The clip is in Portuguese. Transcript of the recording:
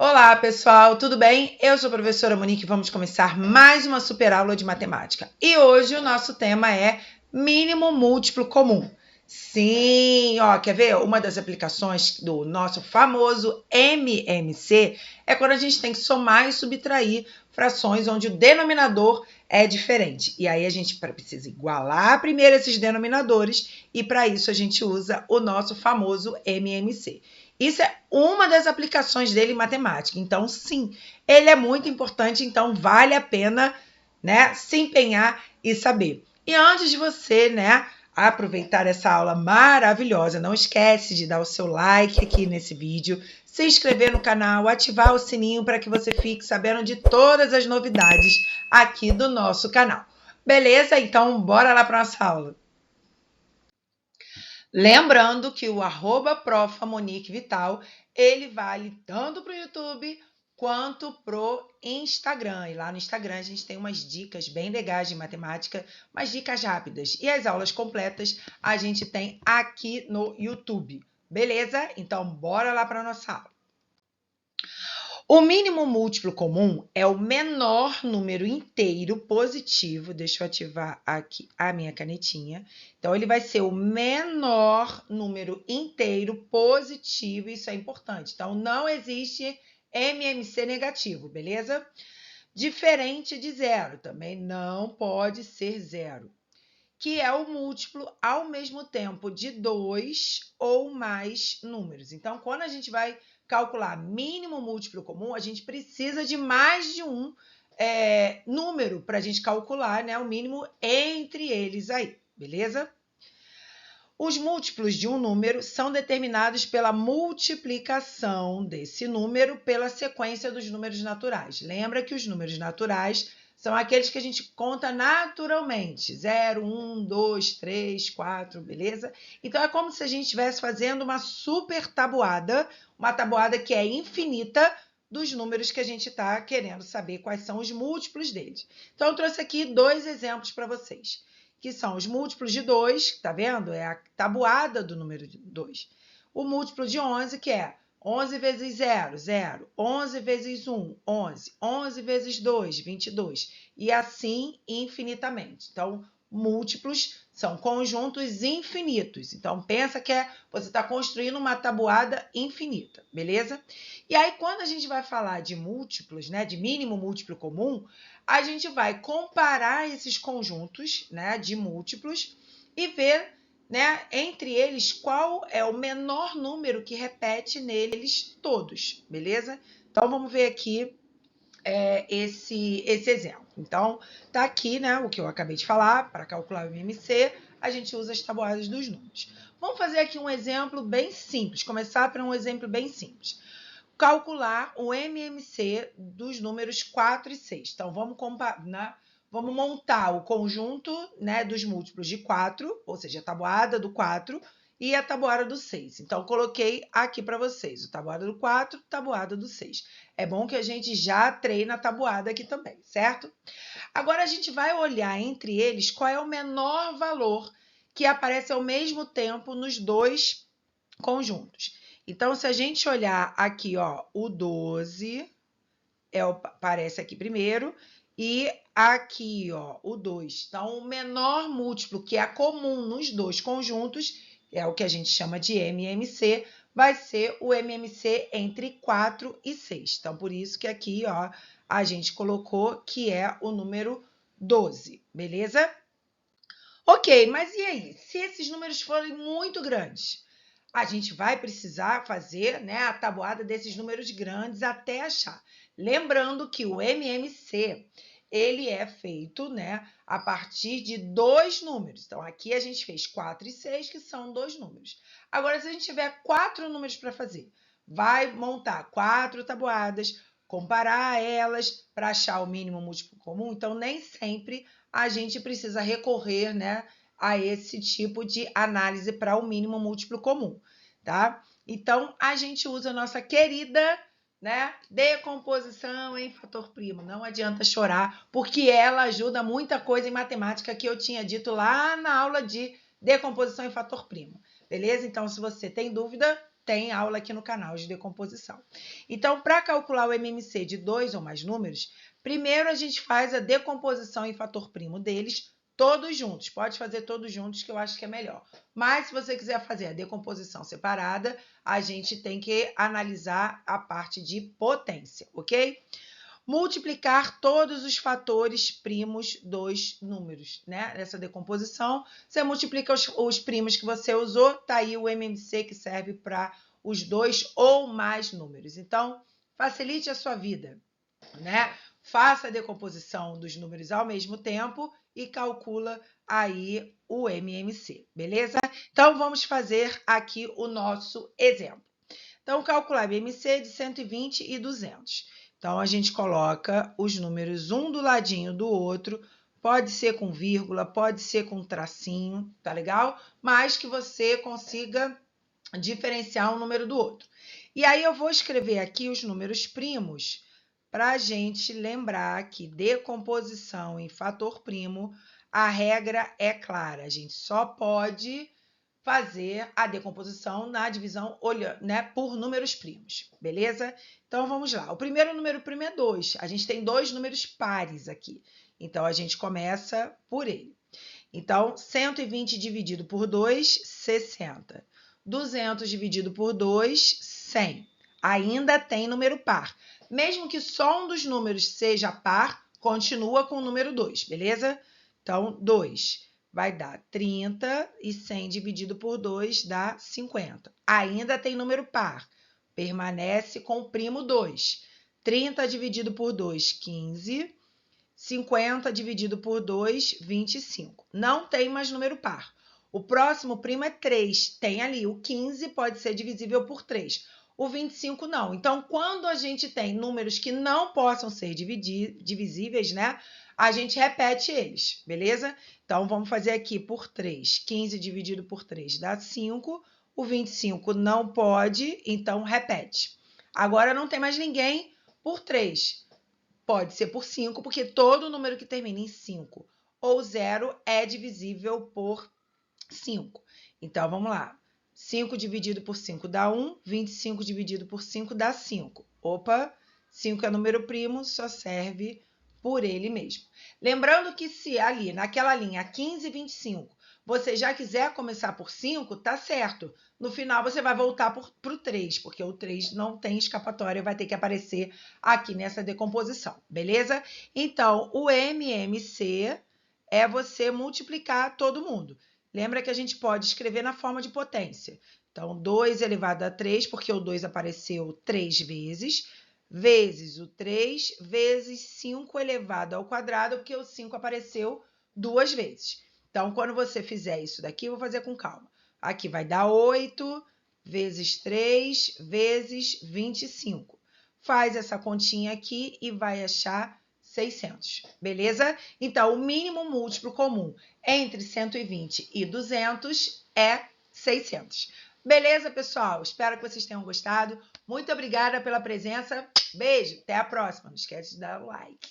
Olá, pessoal, tudo bem? Eu sou a professora Monique e vamos começar mais uma super aula de matemática. E hoje o nosso tema é mínimo múltiplo comum. Sim, ó, quer ver? Uma das aplicações do nosso famoso MMC é quando a gente tem que somar e subtrair frações onde o denominador é diferente. E aí a gente precisa igualar primeiro esses denominadores e para isso a gente usa o nosso famoso MMC. Isso é uma das aplicações dele em matemática. Então, sim, ele é muito importante, então vale a pena, né, se empenhar e saber. E antes de você, né, aproveitar essa aula maravilhosa, não esquece de dar o seu like aqui nesse vídeo, se inscrever no canal, ativar o sininho para que você fique sabendo de todas as novidades aqui do nosso canal. Beleza? Então, bora lá para nossa aula. Lembrando que o @profamoniquevital, ele vale tanto para o YouTube quanto para o Instagram. E lá no Instagram a gente tem umas dicas bem legais de matemática, umas dicas rápidas. E as aulas completas a gente tem aqui no YouTube. Beleza? Então, bora lá para a nossa aula. O mínimo múltiplo comum é o menor número inteiro positivo. Deixa eu ativar aqui a minha canetinha. Então, ele vai ser o menor número inteiro positivo. Isso é importante. Então, não existe MMC negativo, beleza? Diferente de zero. Também não pode ser zero. Que é o múltiplo ao mesmo tempo de 2 ou mais números. Então, quando a gente vai calcular mínimo múltiplo comum, a gente precisa de mais de um número para a gente calcular, né, o mínimo entre eles aí, beleza? Os múltiplos de um número são determinados pela multiplicação desse número pela sequência dos números naturais. Lembra que os números naturais são aqueles que a gente conta naturalmente. 0, 1, 2, 3, 4, beleza? Então, é como se a gente estivesse fazendo uma super tabuada, uma tabuada que é infinita dos números que a gente está querendo saber quais são os múltiplos deles. Então, eu trouxe aqui 2 exemplos para vocês, que são os múltiplos de 2, tá vendo? É a tabuada do número 2. O múltiplo de 11, que é 11 vezes 0, 0. 11 vezes 1, 11. 11 vezes 2, 22. E assim infinitamente. Então, múltiplos são conjuntos infinitos. Então, pensa que você está construindo uma tabuada infinita, beleza? E aí, quando a gente vai falar de múltiplos, né, de mínimo múltiplo comum, a gente vai comparar esses conjuntos, né, de múltiplos e ver, né, entre eles qual é o menor número que repete neles todos, beleza? Então, vamos ver aqui esse exemplo. Então, tá aqui, né, o que eu acabei de falar. Para calcular o MMC, a gente usa as tabuadas dos números. Vamos fazer aqui um exemplo bem simples, começar por um exemplo bem simples. Calcular o MMC dos números 4 e 6. Então, vamos montar o conjunto, né, dos múltiplos de 4, ou seja, a tabuada do 4 e a tabuada do 6. Então, coloquei aqui para vocês, o tabuada do 4, tabuada do 6. É bom que a gente já treine a tabuada aqui também, certo? Agora, a gente vai olhar entre eles qual é o menor valor que aparece ao mesmo tempo nos dois conjuntos. Então, se a gente olhar aqui, ó, o 12 aparece aqui primeiro e aqui, ó, o 2. Então, o menor múltiplo que é comum nos dois conjuntos, é o que a gente chama de MMC, vai ser o MMC entre 4 e 6. Então, por isso que aqui, ó, a gente colocou que é o número 12, beleza? Ok, mas e aí? Se esses números forem muito grandes? A gente vai precisar fazer, né, a tabuada desses números grandes até achar. Lembrando que o MMC, ele é feito, né, a partir de 2 números. Então, aqui a gente fez 4 e 6, que são 2 números. Agora, se a gente tiver 4 números para fazer, vai montar 4 tabuadas, comparar elas para achar o mínimo múltiplo comum. Então, nem sempre a gente precisa recorrer, né, a esse tipo de análise para o mínimo múltiplo comum, tá? Então, a gente usa a nossa querida, né, decomposição em fator primo. Não adianta chorar, porque ela ajuda muita coisa em matemática que eu tinha dito lá na aula de decomposição em fator primo. Beleza? Então, se você tem dúvida, tem aula aqui no canal de decomposição. Então, para calcular o MMC de 2 ou mais números, primeiro a gente faz a decomposição em fator primo deles, todos juntos. Pode fazer todos juntos, que eu acho que é melhor. Mas, se você quiser fazer a decomposição separada, a gente tem que analisar a parte de potência, ok? Multiplicar todos os fatores primos dos números, né? Nessa decomposição, você multiplica os primos que você usou, tá aí o MMC que serve para os 2 ou mais números. Então, facilite a sua vida, né? Faça a decomposição dos números ao mesmo tempo e calcula aí o MMC, beleza? Então, vamos fazer aqui o nosso exemplo. Então, calcular MMC de 120 e 200. Então, a gente coloca os números um do ladinho do outro, pode ser com vírgula, pode ser com tracinho, tá legal? Mas que você consiga diferenciar um número do outro. E aí eu vou escrever aqui os números primos para a gente lembrar que decomposição em fator primo, a regra é clara, a gente só pode fazer a decomposição na divisão né, por números primos, beleza? Então, vamos lá. O primeiro número primo é 2. A gente tem dois números pares aqui. Então, a gente começa por ele. Então, 120 dividido por 2, 60. 200 dividido por 2, 100. Ainda tem número par. Mesmo que só um dos números seja par, continua com o número 2, beleza? Então, 2 vai dar 30 e 100 dividido por 2 dá 50. Ainda tem número par. Permanece com o primo 2. 30 dividido por 2, 15. 50 dividido por 2, 25. Não tem mais número par. O próximo primo é 3. Tem ali o 15, pode ser divisível por 3. O 25 não. Então, quando a gente tem números que não possam ser divisíveis, né? A gente repete eles, beleza? Então, vamos fazer aqui por 3. 15 dividido por 3 dá 5. O 25 não pode, então repete. Agora, não tem mais ninguém por 3. Pode ser por 5, porque todo número que termina em 5 ou 0 é divisível por 5. Então, vamos lá. 5 dividido por 5 dá 1, 25 dividido por 5 dá 5. Opa, 5 é número primo, só serve por ele mesmo. Lembrando que se ali, naquela linha 15 e 25, você já quiser começar por 5, tá certo. No final, você vai voltar para o 3, porque o 3 não tem escapatória, vai ter que aparecer aqui nessa decomposição, beleza? Então, o MMC é você multiplicar todo mundo. Lembra que a gente pode escrever na forma de potência. Então, 2 elevado a 3, porque o 2 apareceu 3 vezes, vezes o 3, vezes 5 elevado ao quadrado, porque o 5 apareceu 2 vezes. Então, quando você fizer isso daqui, eu vou fazer com calma. Aqui vai dar 8 vezes 3 vezes 25. Faz essa continha aqui e vai achar 600, beleza? Então, o mínimo múltiplo comum entre 120 e 200 é 600. Beleza, pessoal? Espero que vocês tenham gostado. Muito obrigada pela presença. Beijo, até a próxima. Não esquece de dar o like.